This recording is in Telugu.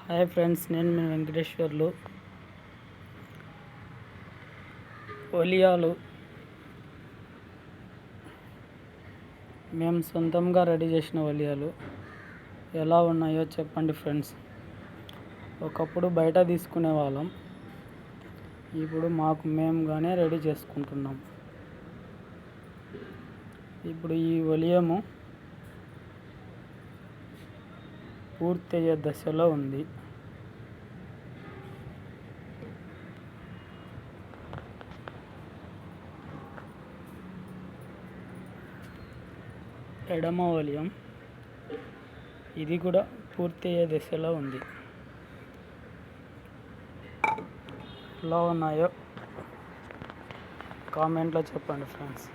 హాయ్ ఫ్రెండ్స్, నేను మీ వెంకటేశ్వర్లు. ఒలియాలు మేము సొంతంగా రెడీ చేసిన ఒలియాలు ఎలా ఉన్నాయో చెప్పండి ఫ్రెండ్స్. ఒకప్పుడు బయట తీసుకునే వాళ్ళం, ఇప్పుడు మేముగానే రెడీ చేసుకుంటున్నాం. ఇప్పుడు ఈ ఒలియము పూర్తయ్యే దశలో ఉంది. ఎడమ ఒలియం ఇది కూడా పూర్తయ్యే దశలో ఉంది. ఎలా ఉన్నాయో కామెంట్లో చెప్పండి ఫ్రెండ్స్.